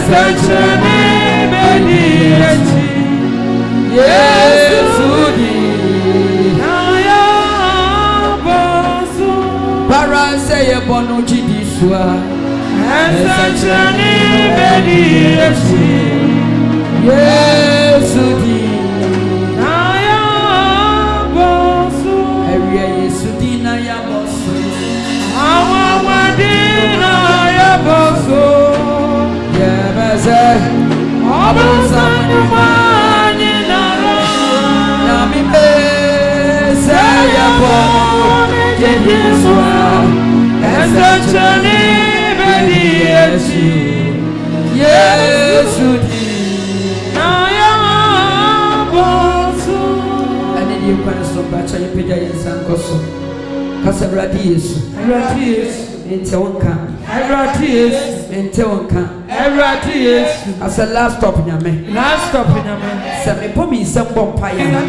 Esachani Mediachi Yesudi Naya Bosu Paraseye Bonuchi Diswa Esachani Mediachi Yesudi Naya Bosu Eria Yesudi Naya Bosu Awa Wadina Naya Bosu Yebeze Abosanu Mani Nara Nami Beze Yabonu Jediswa Esachani Mediachi Yesudi Naya Bosu. And then you can so much and you pay your son Gosso Casabradies in Tewonka in Tewonka as a last stop in your man. Last stop in your man. Semi Pommy, some bompire.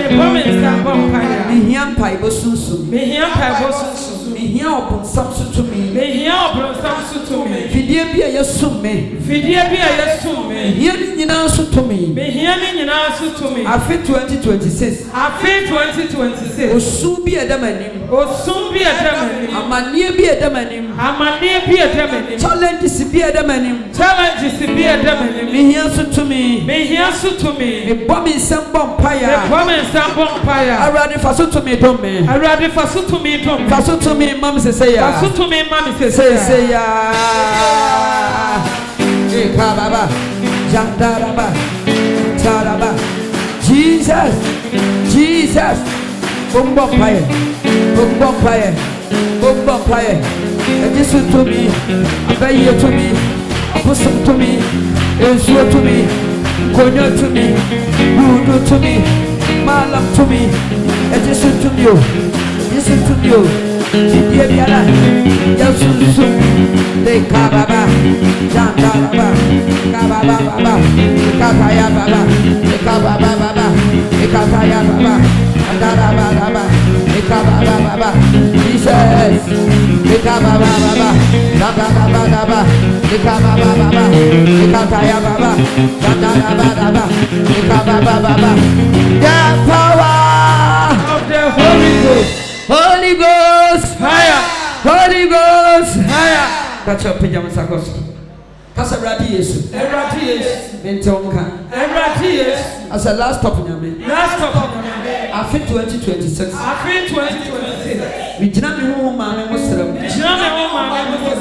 Me young Pibo Susu. Me young Pibo Susu. Me here upon some to me. Me here upon some to me. Fidia be a yasum me. Fidia be a yasum me. Hearing in answer to me. Me hearing in answer to me. I feel 2026. I feel 2026. O soon be a damanim. O soon be a damanim. A man near be a damanim. A man near be a damanim. Challenge is to be a damanim. Challenge is to be a damanim. Me here to me. Me here to me. A bomb in some bompire. A bomb in some bompire. I rather for to me, don't me. I rather for to me, don't me. To me, Mom says, say ya. To me, Mom says, say ya. Hey, Kababa, Jandaraba, Taraba. Jesus, Jesus. Bombopire, Bombopire, Bombopire. And this to me, a bay to me, a bosom to me, a swear to me, Konya to me, Rudu to me, Malam to me, and this to you, listen to you. Didiera, Yasusu, de Kababa, Jandaraba, Kababa, Kataya Baba, Kababa Baba, Kataya Baba, Andaraba Baba, Kababa Baba, Jesus, Kababa Baba, Kababa Baba, Kababa Baba, Kataya Baba, Andaraba Baba, Kababa Baba, the power of the Holy Ghost. Holy Ghost, fire! Holy Ghost, fire! Catch up pajamas, Agos. Casabradies, Eradies, Mentonka, Eradies, as a last stop in your man. Last stop in your man. I feel 2026. I feel 2026. We did not know who my name was. We did not know who my name was.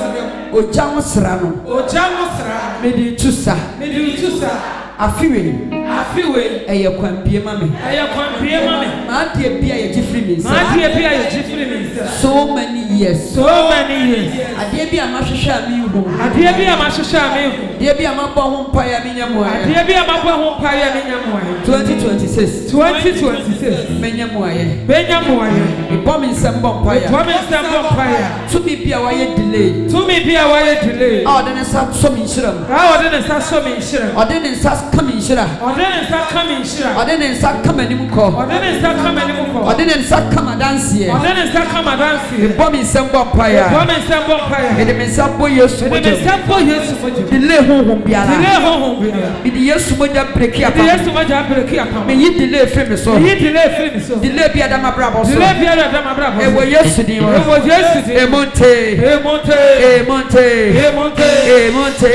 Ojamos Rano, Ojamos Rano, Medichusa, Medichusa. I feel it. A yaquambia mammy. A yaquambia mammy. Mantia Pia Jiffrey. Mantia Pia Jiffrey. So many years. So many years. I dare be a Masha me. I dare be a Masha me. Dear be a Mapa home pire Minyamoy. Dear be a Mapa home pire Minyamoy. 2026. 2026. Menyamoy. Benyamoy. A bomb in some bompire. Bomb in some bompire. To me be a wire delay. To me be a wire delay. Oh, then it's not so insurance. Oh, then it's not so insurance. Or then it's not coming, Shira. Or then it's not coming, Shira. Or then it's not coming, Nimuko. Or then it's not coming, Nimuko. Or then it's not come a dance here. Or then it's not come a dance here. The bomb is some bompire. Bomb is some bompire. And the Messapo used to delay home. Delay home. It is so much break up. Yes, so much break up. May you delay famous. May you delay famous. Delay Piadama Bravo. Delay Piadama Bravo. It was yesterday. It was yesterday. A Monte. A Monte. A Monte. A Monte. A Monte.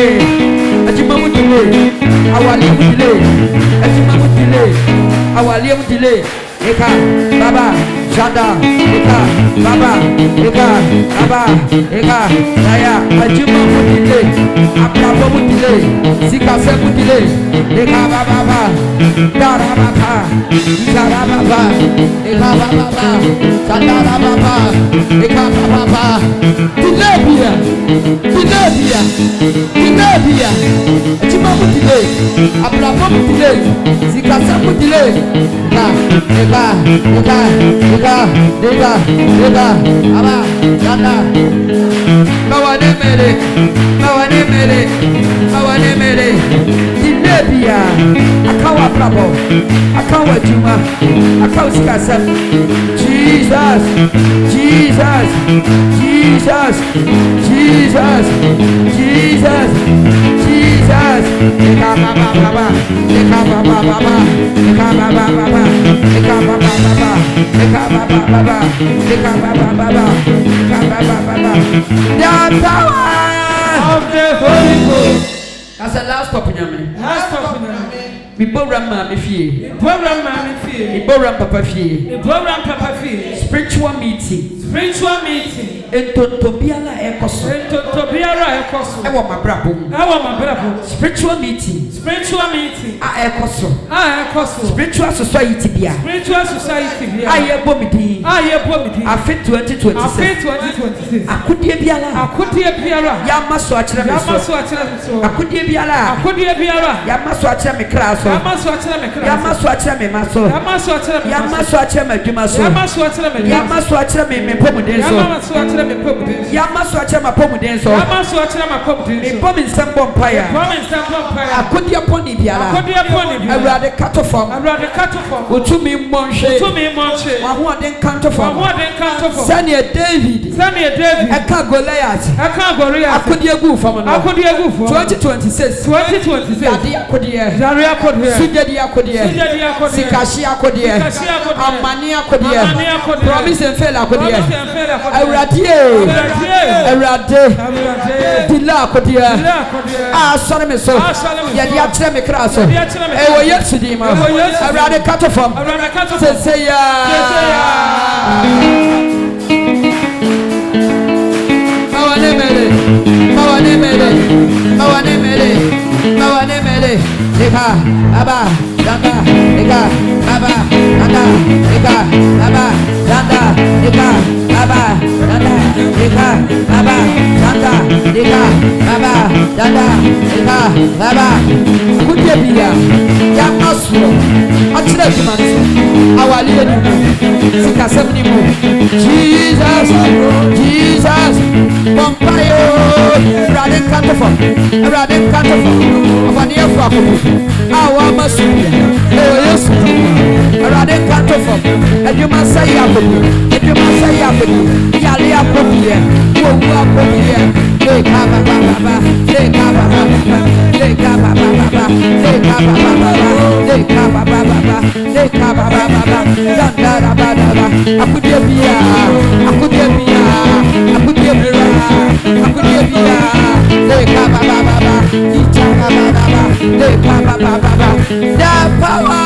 A Jimamu delay. Our live delay. A Jimamu delay. Our live delay. Eka, Baba, Shada, Eka, Baba, Eka, Baba, Eka, Daya, Ajima would delay, Abraham would delay, Sika would delay, Eka Baba, Dara Baba, Dara Baba, Eka Baba, Shada Baba, Eka Baba, Dilabia, Dilabia, Dilabia, Ajima would delay, Abraham would delay, Sika would delay, Eka, Aba, Yanda, Kawane mere, delay Bia, Akawa Bravo, Akawa Juma, Akauskasa, Jesus, Jesus, Jesus, Jesus, Jesus, Jesus, Ekaba Baba, Ekaba Baba, Ekaba Baba, Ekaba Baba, Ekaba Baba, Ekaba Baba, Ekaba Baba, the power of the Holy Ghost. That's the last stop in your man. Last stop in your man. We program Mammy Fee. Program Mammy Fee. Program Papa Fee. Program Papa Fee. Spiritual meeting. Spiritual meeting. Tobiala Ecoso. Tobiala Ecoso. I want my brabo. I want my brabo. Spiritual meeting. Spiritual meeting. I Ecoso. I Ecoso. Spiritual society. Spiritual society. I am Bomidi. I am Bomidi. I fit 2026. I fit 2026. I could be Biala. I could be Biala. Yamaswachra. Yamaswachra. I could be Biala. I could be Biala. Yamaswachra me class. Yamaswachra me class. Yamaswachra me maso. Yamaswachra me Jumaso. Yamaswachra me Pomudenso. Yamaswachra me Pomudenso. Yamaswachra me Pomudenso. Me Pomin Sambo Empire. Pomin Sambo Empire. I could be upon Biala. I could be upon Biala. I rather cut off. I rather cut off. Utumi Monche. Utumi Monche. I want them cut off. I want them cut off. Sanya David. Sanya David. I can't go Goliath. I can't go Goliath. I could be a goof from I could be a goof. 2026. 2026. Zadia could hear. Zaria could hear. Sujadia could hear. Sujadia could hear. Sikashia could hear. Amania could hear. Promise and fail could hear. Eradier. Eradier. Dila could hear. Ah, sorry, me so. Yadia Treme Crasso. Oh, yes, Dima. I rather cut off from. Say, Eka, Aba, Danda, Eka, Aba, Danda, Eka, Aba, Danda, Eka, Aba, Danda, Eka, Aba, Danda, Eka, Aba, Danda, Eka, Aba. Kutebia, Yamaslo, Achilles, our leader, Sikasabnimu, Jesus, Jesus, Pompayo, Radin Cantafon, Radin Cantafon, Avania Faku, our Masuya, oh yes, Radin Cantafon, and you must say Yabu, and you must say Yabu, Yalia Popia, who are Popia, they come Baba, they come Baba, they come Baba, they come Baba, they come Baba, they come Baba, Danda Baba, Akudebia, Akudebia, Akudebia, Akudebia, they come Baba, Ichaka Baba, they come Baba, the power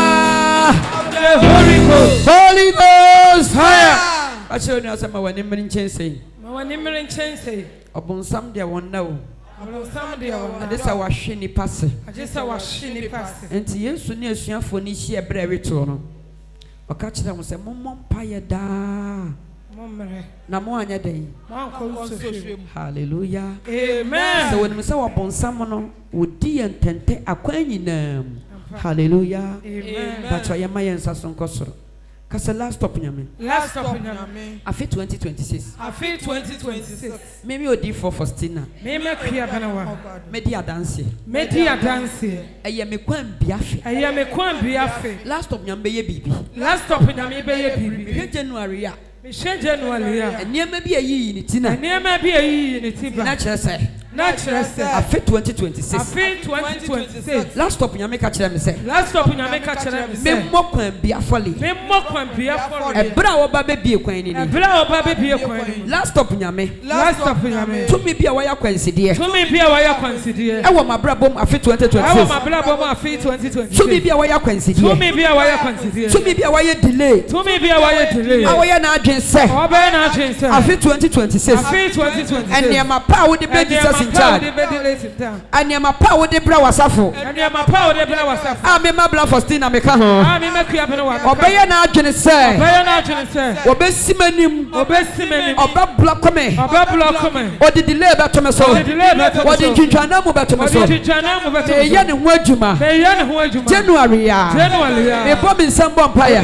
of the Holy Ghost, Holy Ghost, fire. I show you some of my name in Chelsea. My name in Chelsea. Upon some day one now. And this our shiny pass. Just our shiny pass. And yes, soon as you for Nishi a brave return. Or catch them with a mom pie da. Namoanya day. Hallelujah. Amen. So when we saw upon someone would D and tente a queen. Hallelujah. Amen. That's why my answer son cosro. Cause the last stop in your man. Last stop in your man. I feel 2026. I feel 2026. Maybe you did for Faustina. Maybe Media dance. Media dance. I am a quan biafe. I am a quan biafe. Last stop in your baby. Last stop in your baby. January. January. And near maybe a year in it. And near maybe a year in it. Natural say. Natural say. I feel 2026. I feel 2026. Last stop in your make a challenge. Last stop in your make a challenge. Me mock and be a folly. Me mock and be a folly. A brow baby be a queen. A brow baby be a queen. Last stop in your me. Last stop in your me. To me be a wire consider. To me be a wire consider. I want my brabo. I feel 2026. I want my brabo. I feel 2026. To me be a wire consider. To me be a wire consider. To me be a wire delay. To me be a wire delay. I want not say. I feel 2026. I feel 2026. And near my power the bed Jesus in charge. And near my power the brow was afro. And near my power the brow was afro. I remember Bla Faustina Meka. I remember Obey not gonna say. Obey not gonna say. Obey Simenim. Obey Simenim. Obey block me. Obey block me. Or the delay about to me so. Or the Jinjanamu about to me so. The Yan Wajuma. January. January. A bomb in some empire.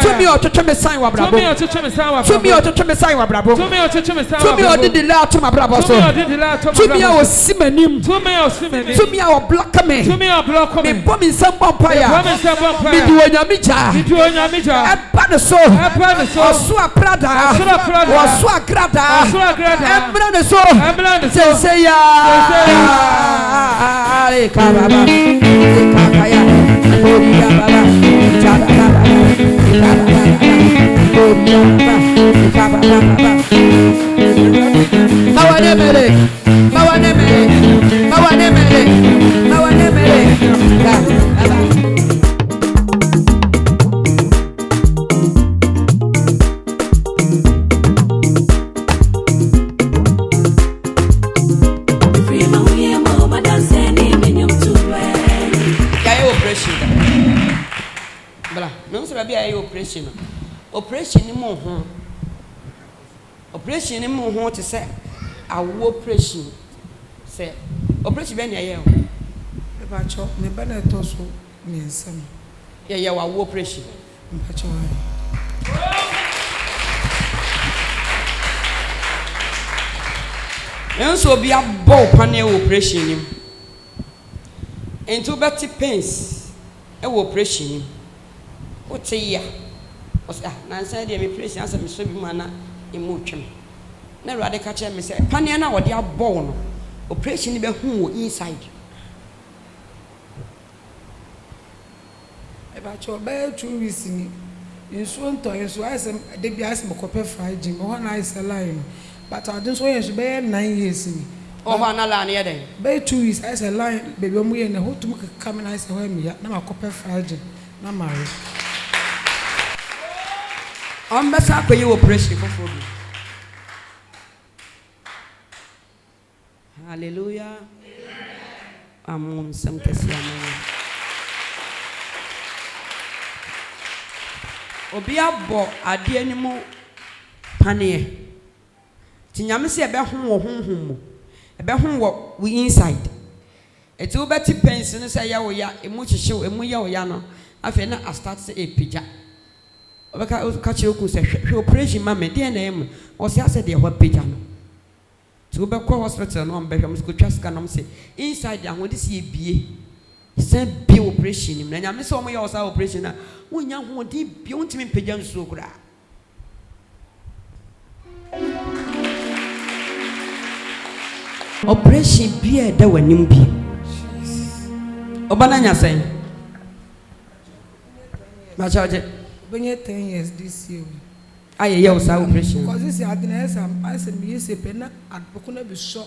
To me or to me sign what Bravo. To me or to me sign what Bravo. To me or to me sign what Bravo. To me or to me sign what Bravo. To me or did the law to my Bravo so. to me, I was simmering. To me, I was block me. To me, I block me. Bombing some vampire. Me do a yamija. A panaso. Or swa prada. Or swa grada. Embranaso. Say ya. Kababa. Kabaya. Oria baba. Jababa. Operation in more to say, I will operation. Say, operation Benny, I am. About chop, the banner toss me some. Yeah, you are operation. And so be a bow panel operation. And to Betty Pence, a operation. What's a year? Nancy, I am pressing as a Miss Mana. Emotion. Never rather catch me say, Paniana, what they are born. Operation be who inside. About your bed 2 weeks in swan toys, so I said, they be asked me copper fried Jim, one nice line. But I don't swear to bear 9 years in me. Oh, one line, yeah, bear 2 weeks as a line, baby, when we in the whole to come and I say, well, me, now copper fried Jim, not married. I'm best for you operation for me. Hallelujah. I'm on some testimony. Obia bo ade animu pane. Ti nyame se ebe ho wo honhom. Ebe ho wo we inside. Eti wo beti pensi no se ya wo ya emu hyehye emu ya wo ya no. Afi na I start say epija. Obeka kachi oku se hwe operation ma me de na em. O se ase de ho pija no. Ti wo be ko hospital no mbe hwam sko twaska no se inside ya ho de se ebie. Se bi operation ni na nyame se o mo ya o sa operation na wonya ho de bi o ntimi pija nso kura. Operation bi e da wanim bi. Obana nya sen. Ma charge. Benye 10 years this year. Aye ye o sa operation. Because this I said me say pena adbokuna be so.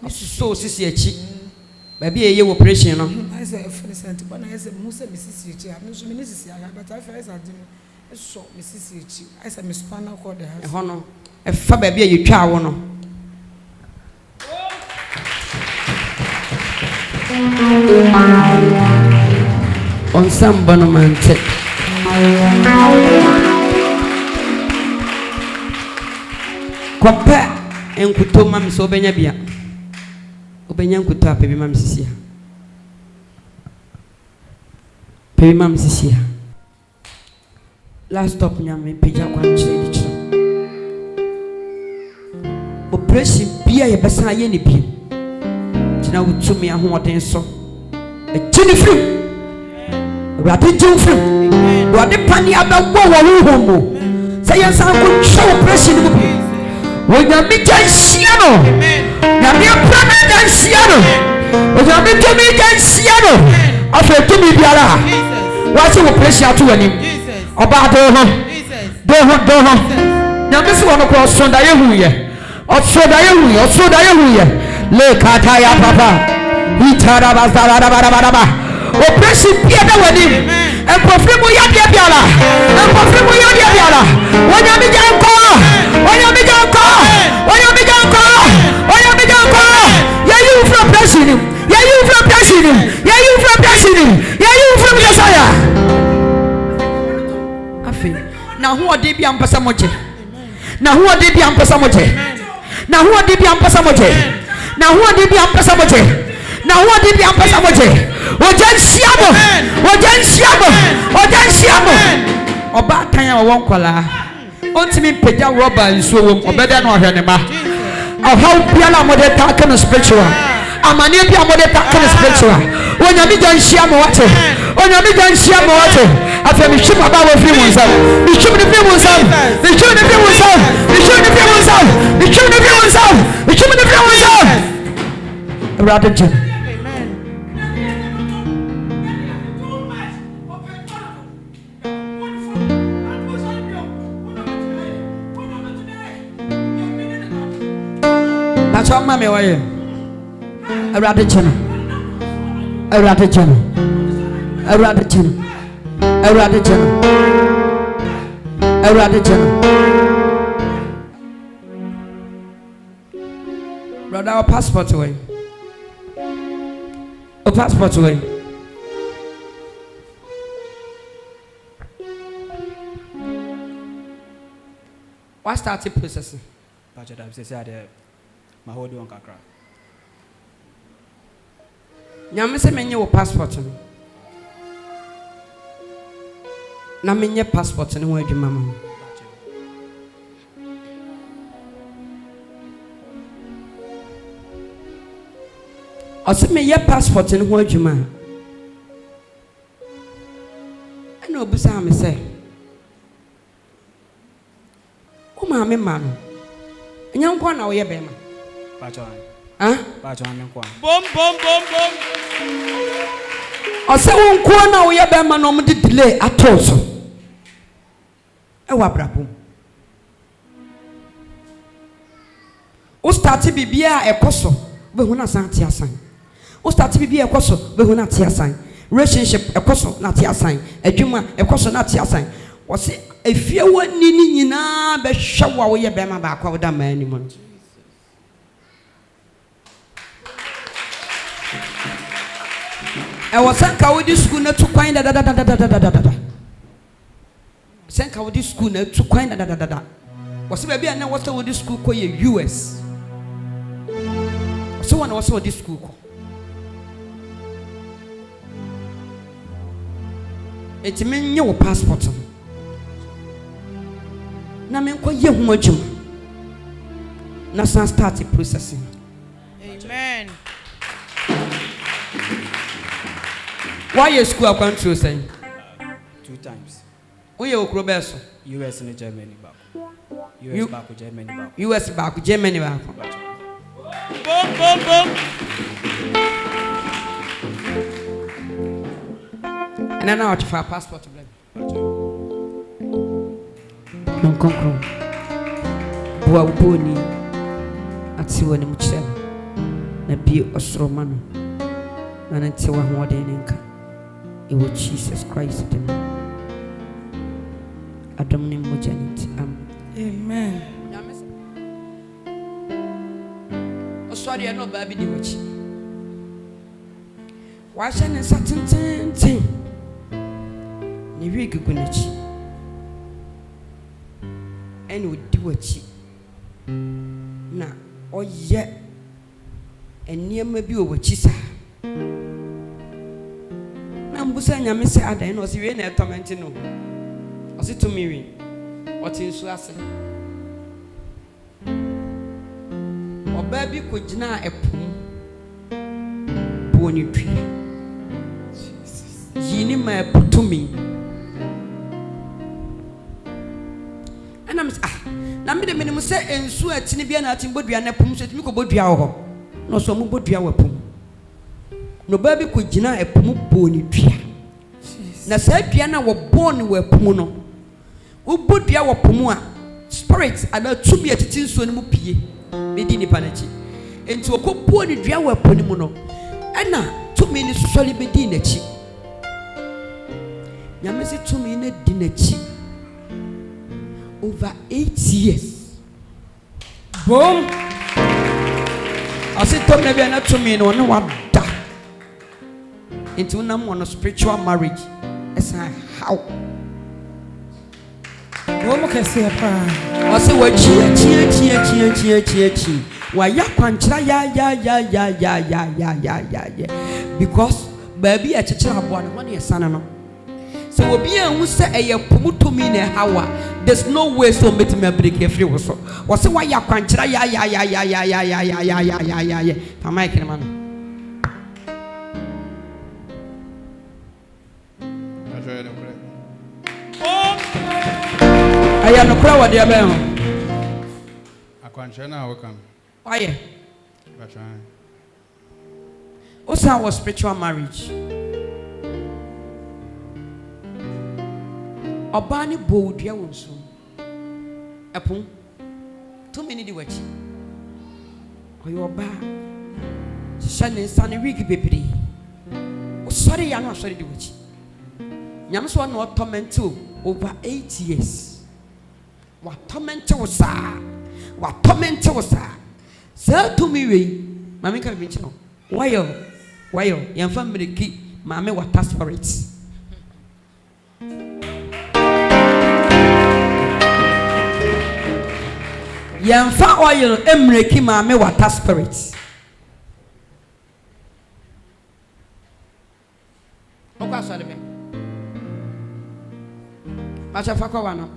So sisi echi. Ba bi ye operation no. I say for cent but I say musa me sisi echi. I so me sisi aga but I first I did so me sisi echi. I say me spinal cord the house. E ho no. E fa ba bi ye twa wo no. On some bonumante. Compare and kuto mam so benya bia. Obenya kuto apebi mam sisia. Pebi mam sisia. Last stop nyame peja kwanchire dicho. Operation bia ye besa ye ne bi. Tina utumi ahoden so. E tini free. Rati jumfrim. Rati pani abawo wo homo. Say yes I go show operation mu. Wo nyame jansia no. Nyame prana jansia no. Wo nyame tumi jansia no. Afa tumi biara. Wa se operation atu wani. Oba do ho. Do ho. Nyame se wono ko sonda ye huye. Osoda ye huye. Le kata ya papa. Hitara bazara. Operation Pierre Wedding and Profimo Yabiala and Profimo Yabiala. When you begin call, you from pressing him, you from Yesaya. Now who are they be Ampasamoche? Now who are they be Ampasamoche? Now who are they be Ampasamoche? Ojansiamo. Oba tan ya won kola. Ontimi peja roba nsuo wom obeda na ohwe ne ma. how piano model talking spiritual. Amani piano model talking spiritual. When you don't share more water, when you don't share more water, after we shoot about a few months, we shoot the few months, we shoot the few months, we shoot the few months, we shoot the few months, we shoot the few months. Rather, that's what mommy why you? A rather channel. A rather channel. A rather channel. A rather channel. A rather channel. Brother, our passport away. A passport away. What started processing? Budget, I'm saying, my whole day on Accra. Nyame se menye wo passport no na menye passport no ho adwuma ma o se menye passport no ho adwuma ana obusa me se o ma me ma no nyanko na wo ye be ma Bom. I say, one corner we have a man on the delay at all. So, a wabrabum. O started to be a cosso, but who not Santia sign. O started to be a cosso, but who not tear sign. Relationship, a cosso, not tear sign. A juma, a cosso, not tear sign. Was it a few one nini na be shower we have been back over that many months. I was sent out this school to find that. Sent out this school to find that. Was maybe I know what's with this school called US. So one was with this school called. It's mean your passport. Na me ko ye ho adwuma. Na san start processing. Amen. Why your school account through saying? 2 times. Who you Roberto? US and Germany back. US back to Germany back. US back, Germany back. Boom. And I know how to file passport to blame. Non concro. Boa boni. Ati woni mu kire. Na bi osromano. Na nti wa ho de nka. It was Jesus Christ. Adam name mojanit. Amen. Oh sorry, I know baby di wachi. Wa sha ne satintin. Ni wi gugunachi. Eni odi wachi. Na oye eniema bi o wachi sa. Busa nyame se adan no se we na etomenti no o se to mi wi o tin su ase oba bi ko gina epum boni twi yini ma eputumi ana mis na me de me se ensu atini bia na atin bodua na epum so timi ko bodua ho no so mu bodua wapum no baby ko gina epum boni dua na sa dua na wo boni wapum no wo bodua wapum a spirit ada tumi atiti nso ne mu pie bedi ni panachi enti wo ko boni dua wapum mu no ana tumi ni sosole bedi na chi nyame se tumi na di na chi over 8 years boom I said to me na tumi no no wada into nam on a spiritual marriage as how Womo kese pa I say we chi wa ya kwanchira ya because baby a chichira abo na one ye sana no So will be a musa a pumutumine hawa. There's no way so meet me break a free was so. Was why ya quantra ya. For my man. I am no crowd, dear man. I can't share now. Welcome. Why? What's our spiritual marriage? Obani bold ya wonso. Epon. Too many di wachi. Oyo oba. Shane sane wiki bebri. O sorry ya no sorry di wachi. Nyam so no torment over 8 years. Wa torment wo sa. Wa torment wo sa. Sa to me we. Mami ka bi nchino. Why yan family ki mame water spirits. Yamfa oil emreki mame water spirits. Okwa sori me. Macha fa kwa wano.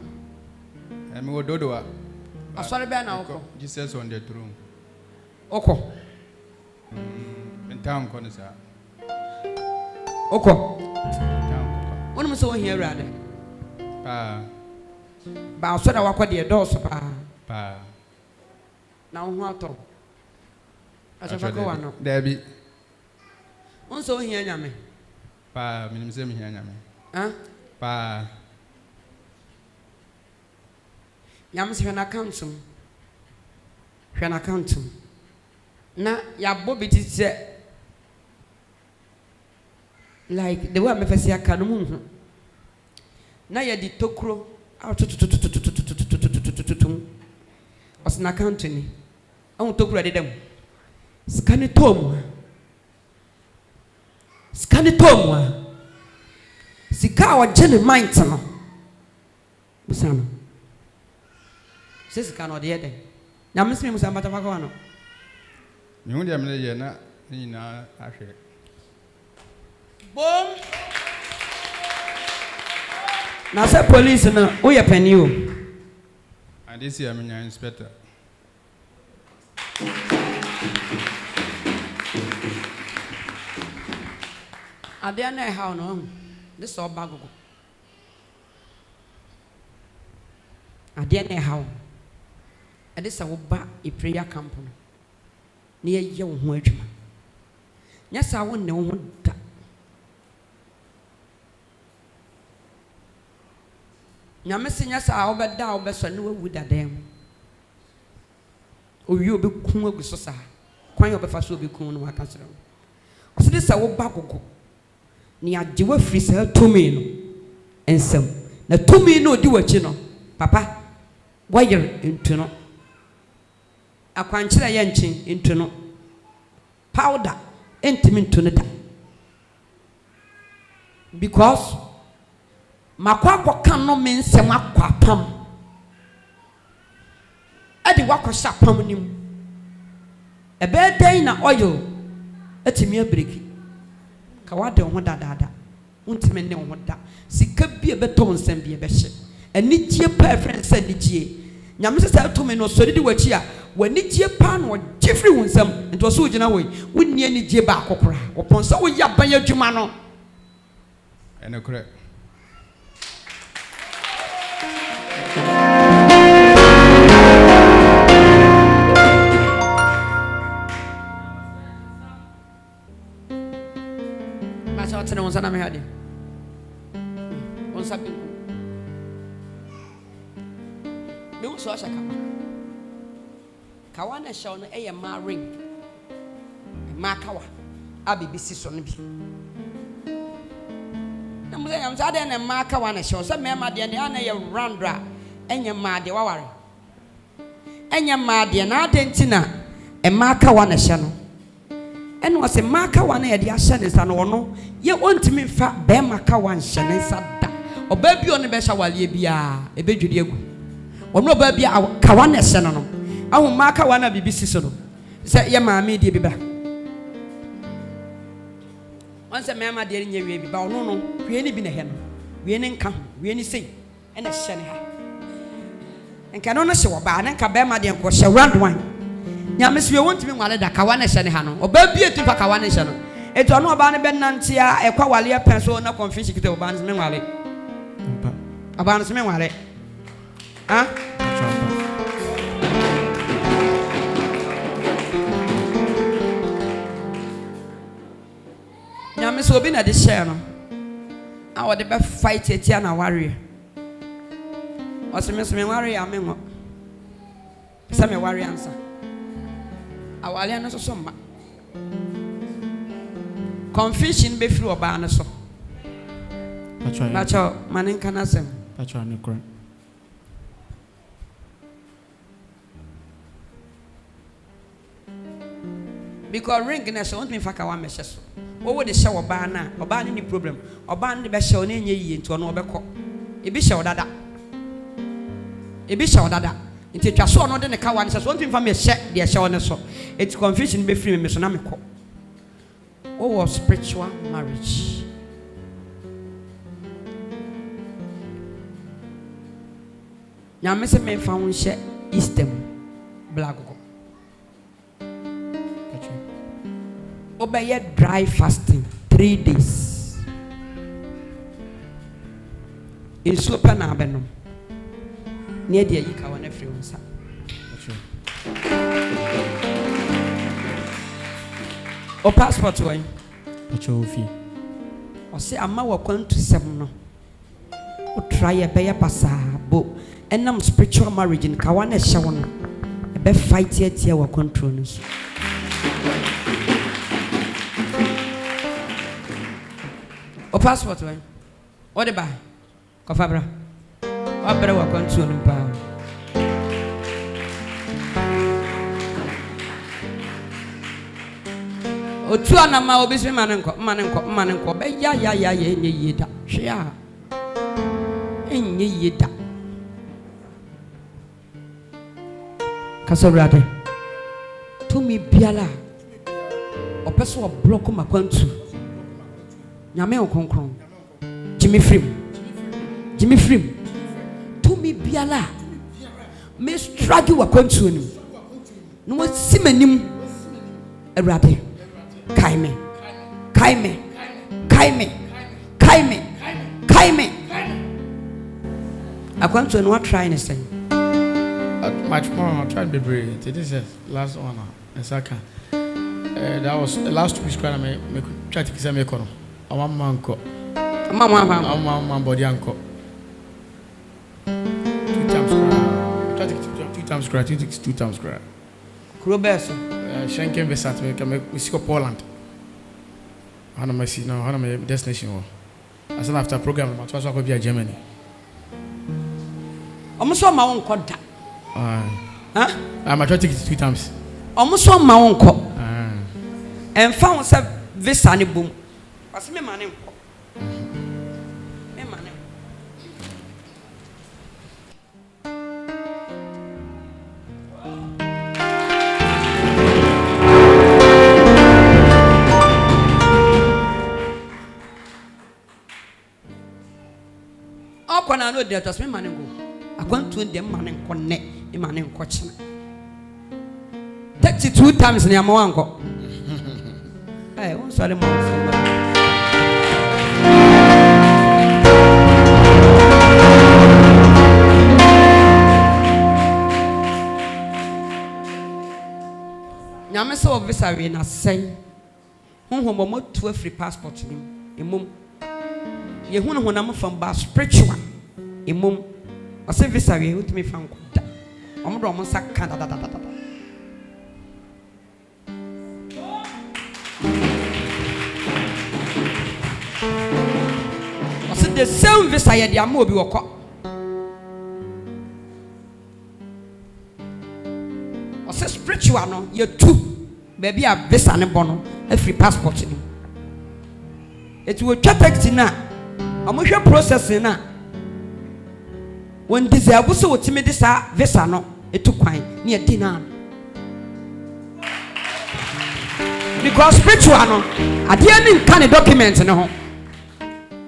Emi wododo wa. Asori be na oko. Jesus on the throne. Oko. Town corner, sir. Oko. One of us so here, rather. But so that I could the doors, pa. Now, what? As I go on, Debbie. One so here, Yammy. Pa, Minim here, Huh? Pa. Yams when I counsel. When I counsel. Na ya Bobby said. Like the way me fesi aka no mu na ye di tokro osna account ni on tokro de dem scan tom sika o gene mind no musano se sika no de na mesme musa mata fa ko no mi hu de me ye na ni na ahwe. Boom. Now say police no who you penny o. And this year me inspector. Ade na how no. This all bag go. Ade na how. Ade sa wo ba e prayer camp no. Na ye wo ho adwuma. Nya sa wo ne wo da. Nyame senya sa obeda obeso ne wawu dadam owi obekun aguso sa kwan obefa so obekun no waka sere osede sa wo ba gogo ne agye wa firi sa tumi no ensem na tumi no odi wachi no papa wayer entu no akwankyere ye nchen entu no powder entimi entu no da because makwa kan no me nsem akwapam ade wakosha pam nim ebe den na oil atimi abreki ka wade ho dadada untimi ne ho da sika bi ebeto nsem bi ebehye anigie pa friends anigie nyame sesa to me no sori di wachi a wanigie pa no jefri wo nsem nto so ugina wo wonni anigie ba akokora opon so wo ya ban adwuma no ene kure tena wonsana me hade wonsa pinku me wo so asha kawa na shaw no eye ma ring ma kawa abibisi so no bi na mo yam za de na ma kawa na shaw so me ma de ne ana ye randra enye ma de waware enye ma de na adentina e ma kawa na hye no eno wase maka wana ye de ahye ne sa no no ye ontimi fa be maka wan hye ne sa da oba bi one be hya wale bia e be dwudi egu ono oba bi ka wana hye no no ahu maka wana bibisi so no se ye maame de bi bra onse me ma de nye wie bi ba ono no hwe ni bi na he no we ain't come, we ain't say, and a shen ha. And can only show a ban and cabema de and shall round one. Yamis, you want to be one of the Kawana Shanahano, or baby to Pakawana Shano. It's on no Bana Benantia, a Kawalia pencil, no confusion to Aban's Menwale. Aban's Menwale. Huh? Yamis will be at the channel. I would never fight a Tiana warrior. Or some Miss Warrior, I mean, some warrior answer. Our alliance or some confusion be through a banner. So, Macho, Manin Canasem. Because ring is only for our messages. What would the shower banner or ban any problem or ban the best show into an overcoat? It be show that. It be show that. Into just so not in the car one says one thing for me, check the show. So it's confusion be free, Miss Namico. Oh, spiritual marriage. Now, Mr. May found share Eastem Black. Obey dry fasting 3 days. In super nabenum. Near the Yika one every one. O passport way. Or say a ma going to 7 no. O try a bear passa bo and spiritual marriage in Kawana Shawana. A be fight yet here were controls. O passport way. What the buy? Kofabra. What better work on 2 pounds? O 2 and a ma obisi manenko be ya enye yeda. Shia. Enye yeda. Kasobrade. To me biala. O person o block ma kwantu. Nyame okonkron. Jimmy Free. To me biala. Me struggle wa kwantu ni. No wa simanim. Erade. Kaime. I want to know what trying to say. Much more. I tried to be brave. This is last one. Second. That was the last 2 weeks. I try to kiss me. I'm a man. I'm body uncle. 2 times cry. Try to 2 times cry. 2 times cry. Roberto. Shanken Vesat, we see Poland. How am I see now? How am I destination? As an after program, I was going to be Germany. Almost on my own contact. I'm trying to take it 2 times. Almost on my own call. And found some visa and boom. What's my money? I know that as me man go. I want to them man and connect a man in coaching. 32 times near Moango. I won't sorry more. Yamaso of visa in a say. Whom to a free passport to him. A mum. You who know I'm from bar spiritual. A mum, a service I with me from I'm almost a Canada. I said the same visa I had your mobile cop. I said spiritual, no, you're 2. Baby, a visa and a bono, a free passport. It will check now. I'm sure processing now. When this abuso with me this visa no, it took quite near dinner. Because spiritual no, I didn't kind of document no.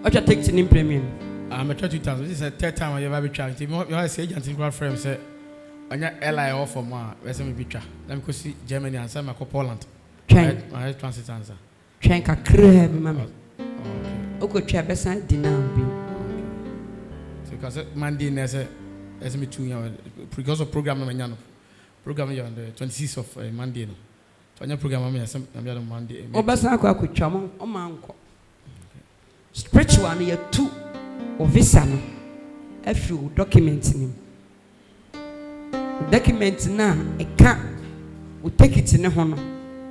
What you take in premium. I'm a 2000. This is the third time I ever be trying. You say agent in grad frame say, "I'm not LI off for more." Let's me be try. Let me go see Germany and some go Poland. Train. My transit answer. Train kakra bi mama. Okay. Oko twa besa di na bi. Because Monday nese as me 2 years because of program no nyano. Program you on the 26th of Monday no. So anya program me some na be Monday. Obasa akwa mo o ma nko. Spiritual na tu o visa no. Afi o document ni. Document na e ka o ticket ne ho no.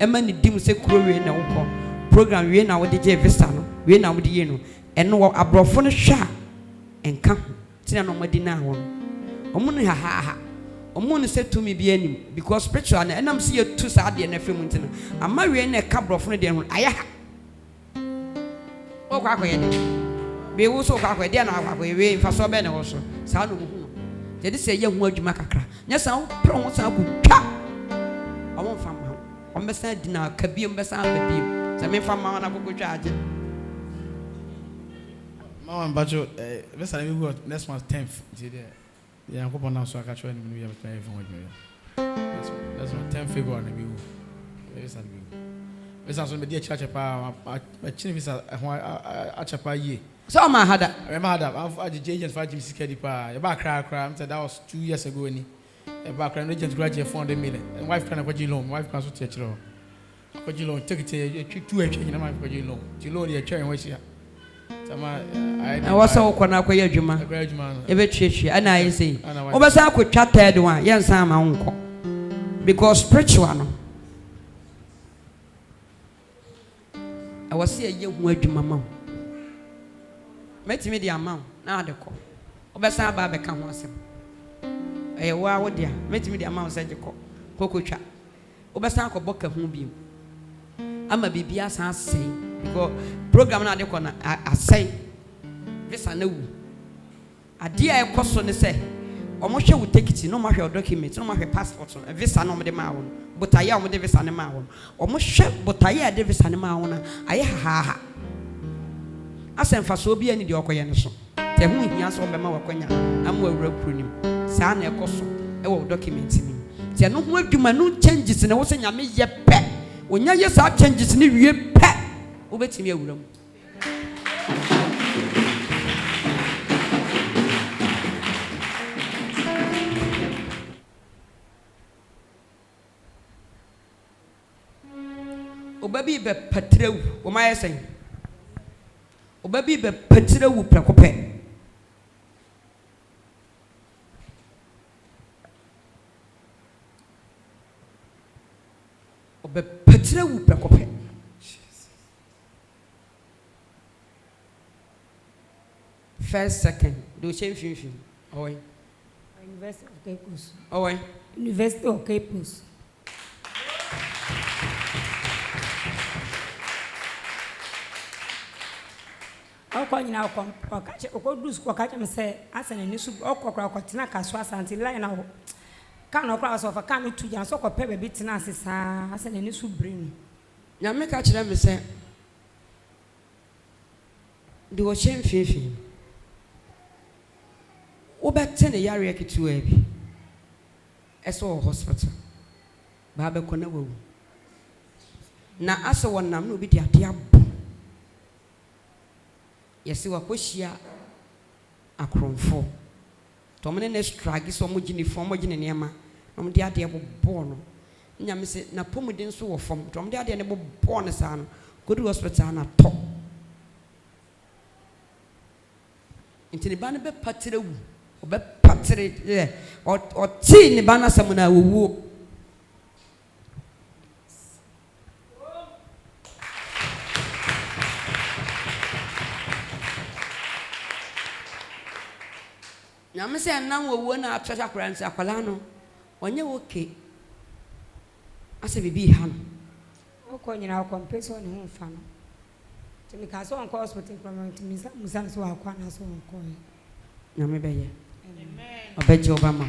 E ma ni dim se kuro we na wo program we na wo de je visa no. We na wo de ye no. Eno wo abrofo no hwa enka ho. Tina no madi na ho no. Omo ne ha. Omo ne se to me bi anim because spiritual na enam se ye tu sa de na fem ntina. Ama we na ka brofo no de ho aya ha. O kwa kwa ye de. Be wo so kwa kwa de na kwa kwa we fa so be ne wo so. Sa no hu no. Je de se ye hu adwuma kakra. Nya sa wo pro wo sa ko twa. Omo fa ma. Omo be sa di na ka biem be sa ba biem. Se me fa ma na ko twa age. Mama Bajo, we go next month 10th. Yeah, I'm going to so I catch you in New Year. That's my 10th February. We are dear church. I change a chapa ye. So I had that. I remember that. I've the agent for Jimmy Skedipa. About Accra. That was 2 years ago. Any about an agent graduate 400 million. And wife can have loan. Wife can church loan. Loan. Take it to 2 years. You know my loan. You loan the chair and wait here. I was so kwana kwa adwuma ebe twetwe ana ayi sei obesa akotwa third one yensa ma nko because spiritual no I was see ye hu adwuma ma metimi di ama na adeko obesa ba be ka ho asem wa wo dia metimi di ama se jeko kokotwa obesa akobɔ hu bi ama bibia san sei because program na adeko na asai visa na wu ade a ekoso ne se omo hwe wo ticket no mo hwe document no mo hwe passport no visa no mo de ma wo botaye a mo de visa ne ma wo omo hwe botaye a de visa ne ma wo na aye ha asem fa so bi ani de okoye ne so te hu hia so be ma wakwanya am wawura kunim sa na ekoso e wo document ni te no ho adwuma no changes ne wo se nyame ye pe onya ye sa changes ne wie pe wo betimi awura mu obabi be patrewu wo ma yesen obabi be patrewu prekope obe patrewu prekope first second do change fin oy University of Cape Coast. oy University of Cape Coast. Nyina okache okodus okache me say asene ni su okokra okotina kaso asante line na ka no okra so fa ka no tuja so kope be bi tina asesa asene ni su brain nya me ka kire me say de wo chen fifi wo bete ne yare akitu abi eso hospital ba be kona wawu na asa wonam no bi de ade abo yesi wakohia akromfo to mene ne stragi so mo gini fo mo gini nema no mo de ade bo no nyame se na pomuden so wo fom to mo de ade ne bo ne sa no godu hospital na to intini ba ne be patire wu obe patire o ti ni ba na samuna wowu nyame se nan wowo na atwa kranse akwala no onye woke ase bibi ha no okonyina okompeso ne hu fa no timi ka so onko hospital program timi musa so akwa na so onko nyame beye Amen. obeje obama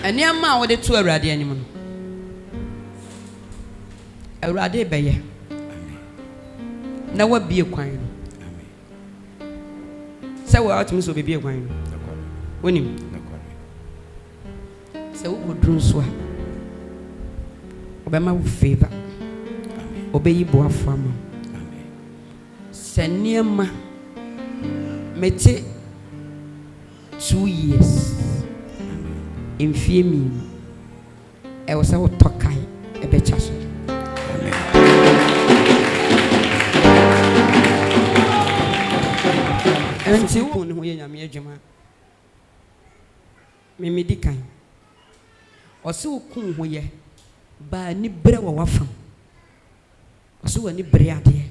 eni ama wo de to awurade anim no awurade bɛyɛ na wabie kwan no sɛ wɔatumi sɛ obɛbie kwan no wonim sɛ wokɔduru nso a ɔbɛma wo favor ɔbɛyi boafo ama sɛ nneɛma mete 2 years mfie mmienu ɛwɔ sɛ wotɔ kae ɛbɛkya so ɛnti wo ne ho yɛ nyame adwuma memedi kan ɔsɛ wo kum ho yɛ baa ni berɛ wɔ wafam ɔsɛ w'ani bere adeɛ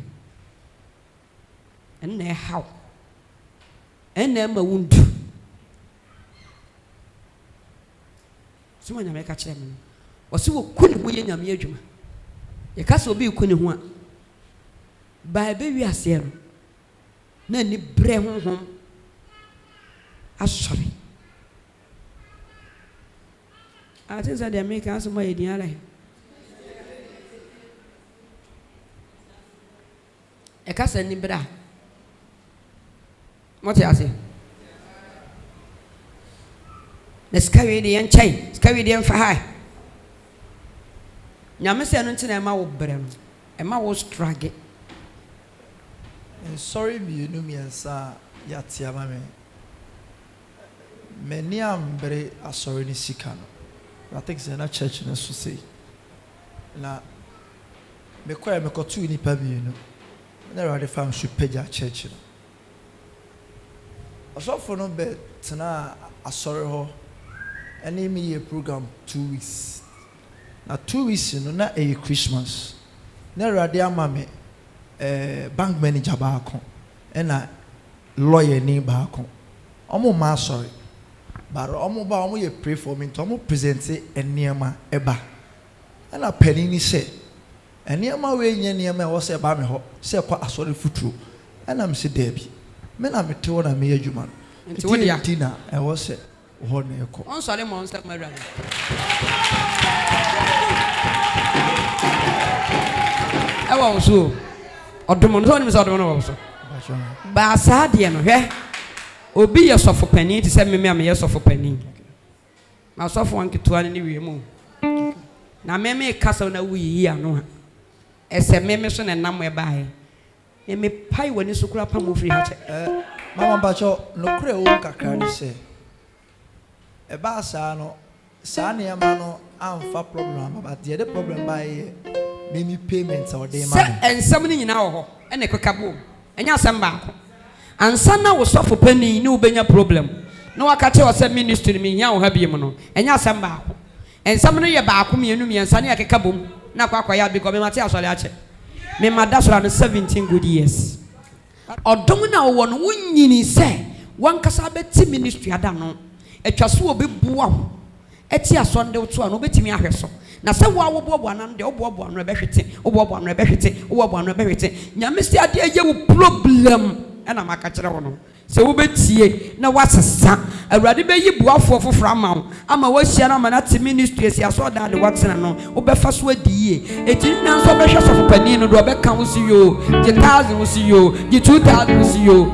ɛnna ɛhaw ɛnna ɛma wo ndu sɛ ma nyame ka kyerɛ me no ɔsɛ wo ku ne ho yɛ nyame adwuma yɛka sɛ obi ku ne ho a baa bɛwi aseɛ no na ni berɛ honhom asɔre ate sɛ deɛ meka asɛm ayɛ din ara ɛka sɛ ni berɛ a mote ase na sika wei deɛ yɛnkyɛe sika wei deɛ yɛmfa hae nyame sɛ no nti na ɛma wo berɛ no ɛma wo struggle sorry mmienu mmiɛnsa yɛate ama me m'ani ambere asɔre ne sika no I think sɛ na church no so sei na mekɔɛ mekɔtoo nnipa mmienu na awurade fa nso pagya church no ɔsɔfo no bɛtena asɔre hɔ ɛne meyɛ program 2 weeks na 2 weeks no na ɛyɛ Christmas na awurade ama me bank manager baako ɛna lawyer ni baako ɔmo ma asɔre bara ɔmo ba ɔmo yɛ pray for me nti ɔmo present nneɛma ɛba ɛna panin ni sɛ nneɛma wei nyɛ nneɛma ɛwɔ sɛ ɛba me hɔ sɛ ɛkɔ asɔre futuro ɛna me sɛ daabi me na me te hɔ na meyɛ adwuma no nti wo dia na ɛwɔ sɛ hɔ na ɛkɔ ɔnsɔre mɔ nsɛm awurade ɛwɔ wo so ɔdom no sɛ ɔnim sɛ ɔdom no wɔ wo so baa saa deɛ no hwɛ obi yɛ sɔfo panin te sɛ meme a meyɛ sɔfo panin ma sɔfo wanketewa no ne wie mu na meme kasa na woyiyi ano a ɛsɛ meme so ne nam ɛbaeɛ meme pai w'ani so kora pam ofiri ha kyɛ mama bacho no kure wo kakra ne sɛ ɛbaa saa no saa nneɛma no amfa problem but the other problem ba yɛ meme payments or dey money sɛ ensɛm ne nyina wɔ hɔ ɛna ɛkeka bo ɛnya asɛm baako ansa na wo sɔfo panin ne wo benya problem na waka kyɛ wɔ sɛ ministry me hia wo ha biem no ɛnya asɛm baako ensɛm no yɛ baako mmienu mmiɛnsa ne ɛkeka bom na akɔakɔyɛ ade kɔ me mate asɔre akyɛ me mada sɔre no 17 good years ɔdom na wo no wonyini sɛ wankasa bɛti ministry ada no atwa so obɛbua wo ɛti asɔnde wo to a no obɛtimi ahwɛ so na sɛ wo awoboaboa anan de oboaboa no bɛhwete oboaboa no bɛhwete oboaboa no bɛhwete nyame sɛ ade yɛ wo problem ɛna maka kyerɛ wo no sɛ wo bɛtie na wasesa awurade bɛyi buafoɔ foforɔ ama wo ama wahyia no ama no ate ministry asi asɔ da de watena no wobɛfa so adi yie ɛti nanso bɛhwɛ sɔfo panin no do ɔbɛka wo si yo gye 1000 wo si yo gye 2000 wo si yo